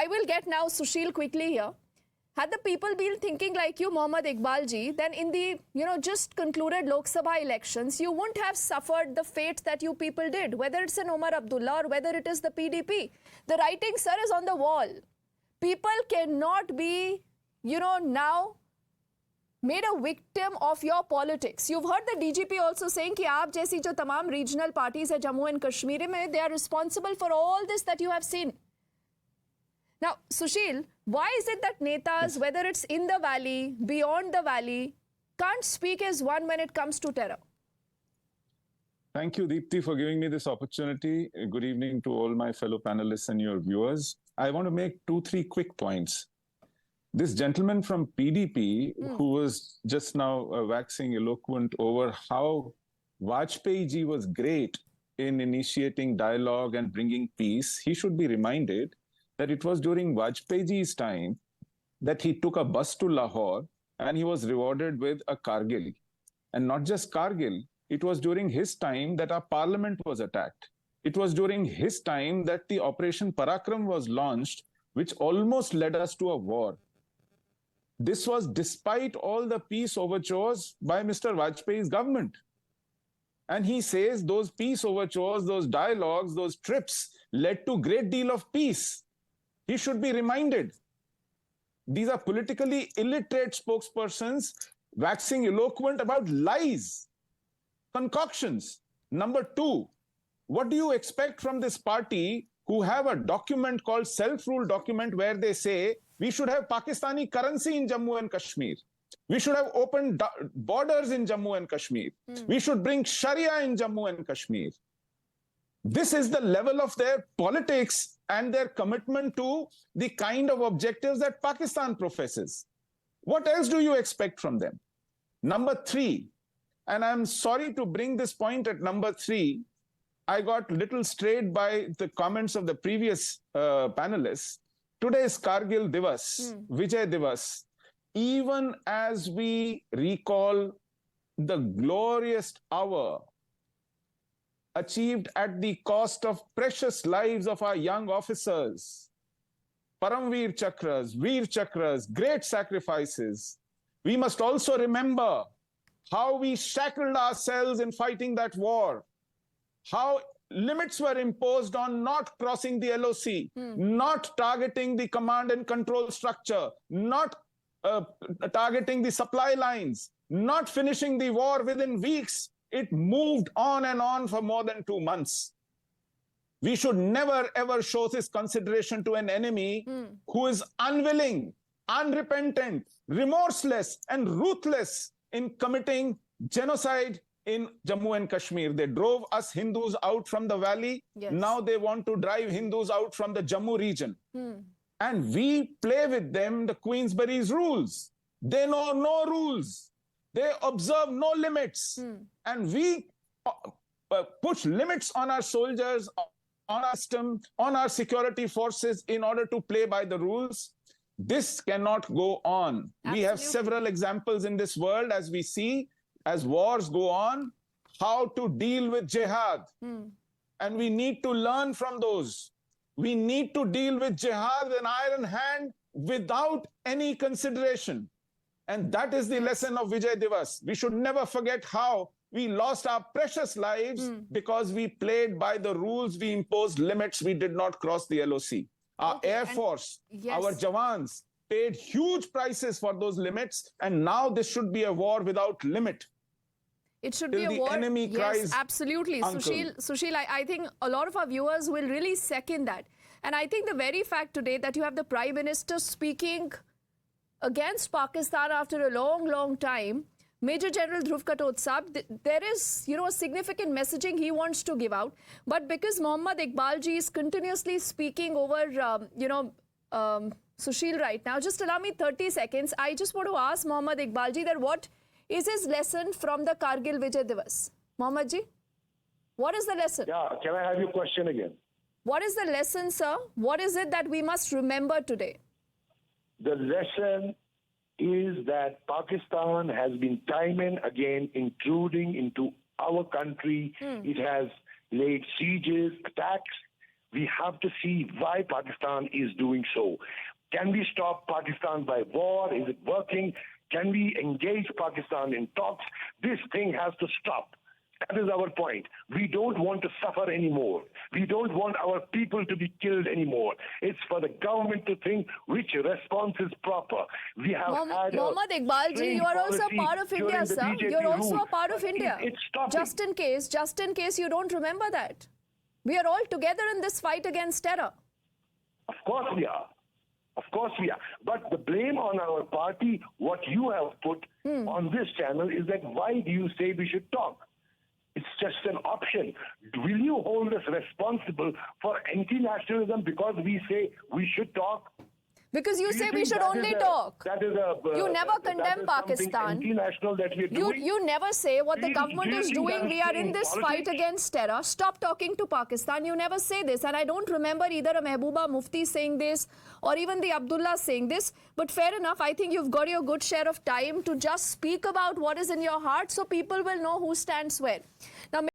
will get now Sushil quickly here. Had the people been thinking like you, Mohammad Iqbal ji, then in the, just concluded Lok Sabha elections, you wouldn't have suffered the fate that you people did, whether it's an Omar Abdullah or whether it is the PDP. The writing, sir, is on the wall. People cannot be, now made a victim of your politics. You've heard the DGP also saying कि आप जैसी जो तमाम regional parties है Jammu and Kashmir में, they are responsible for all this that you have seen. Now, Sushil, why is it that netas, whether it's in the valley, beyond the valley, can't speak as one when it comes to terror? Thank you, Deepti, for giving me this opportunity. Good evening to all my fellow panelists and your viewers. I want to make 2-3 quick points. This gentleman from PDP, who was just now waxing eloquent over how Vajpayee ji was great in initiating dialogue and bringing peace, he should be reminded that it was during Vajpayee ji's time that he took a bus to Lahore and he was rewarded with a Kargil. And not just Kargil, it was during his time that our parliament was attacked. It was during his time that the Operation Parakram was launched, which almost led us to a war. This was despite all the peace overtures by Mr. Vajpayee's government. And he says those peace overtures, those dialogues, those trips led to a great deal of peace. He should be reminded. These are politically illiterate spokespersons waxing eloquent about lies, concoctions. Number 2, what do you expect from this party who have a document called self-rule document where they say we should have Pakistani currency in Jammu and Kashmir. We should have open borders in Jammu and Kashmir. We should bring Sharia in Jammu and Kashmir. This is the level of their politics and their commitment to the kind of objectives that Pakistan professes. What else do you expect from them? Number 3, and I'm sorry to bring this point at number 3, I got little strayed by the comments of the previous panelists. Today is Kargil Divas, Vijay Divas. Even as we recall the glorious hour achieved at the cost of precious lives of our young officers, Paramveer Chakras, Veer Chakras, great sacrifices, we must also remember how we shackled ourselves in fighting that war, how limits were imposed on not crossing the LOC, not targeting the command and control structure, not targeting the supply lines, not finishing the war within weeks. It moved on and on for more than 2 months. We should never ever show this consideration to an enemy who is unwilling, unrepentant, remorseless, and ruthless in committing genocide in Jammu and Kashmir. They drove us Hindus out from the valley. Yes. Now they want to drive Hindus out from the Jammu region. And we play with them the Queensberry's rules. They know no rules. They observe no limits. And we push limits on our soldiers, on our system, on our security forces in order to play by the rules. This cannot go on. Absolutely. We have several examples in this world as we see, as wars go on, how to deal with jihad. And we need to learn from those. We need to deal with jihad with an iron hand without any consideration. And that is the lesson of Vijay Divas. We should never forget how we lost our precious lives because we played by the rules, we imposed limits, we did not cross the LOC. Our Air Force, our Jawans paid huge prices for those limits, and now this should be a war without limit. It should be a war. Enemy cries, yes, absolutely. Sushil, I think a lot of our viewers will really second that. And I think the very fact today that you have the Prime Minister speaking against Pakistan after a long, long time, Major General Dhruv Katotsab, there is, a significant messaging he wants to give out. But because Mohammad Iqbal ji is continuously speaking over, Sushil right now, just allow me 30 seconds. I just want to ask Mohammad Iqbal ji that what is his lesson from the Kargil Vijay Divas? Mohammad ji, what is the lesson? Yeah, can I have your question again? What is the lesson, sir? What is it that we must remember today? The lesson is that Pakistan has been time and again intruding into our country. It has laid sieges, attacks We have to see why Pakistan is doing so. Can we stop Pakistan by war? Is it working? Can we engage Pakistan in talks? This thing has to stop. That is our point. We don't want to suffer anymore. We don't want our people to be killed anymore. It's for the government to think which response is proper. We have had Mohammad Iqbal ji, you are also a part of India, sir. You're also a part of India. It's stopping. Just in case you don't remember that. We are all together in this fight against terror. Of course we are. Of course we are. But the blame on our party, what you have put on this channel is that why do you say we should talk? It's just an option. Will you hold us responsible for anti-nationalism because we say we should talk? Because you Do say we think should that only is talk. That is You never that condemn is something Pakistan. Anti-national that we are doing. You never say what the Do you government is think doing. that is We are in saying this fight politics? against terror. Stop talking to Pakistan. You never say this. And I don't remember either a Mehbooba Mufti saying this or even the Abdullah saying this. But fair enough, I think you've got your good share of time to just speak about what is in your heart so people will know who stands where. Now,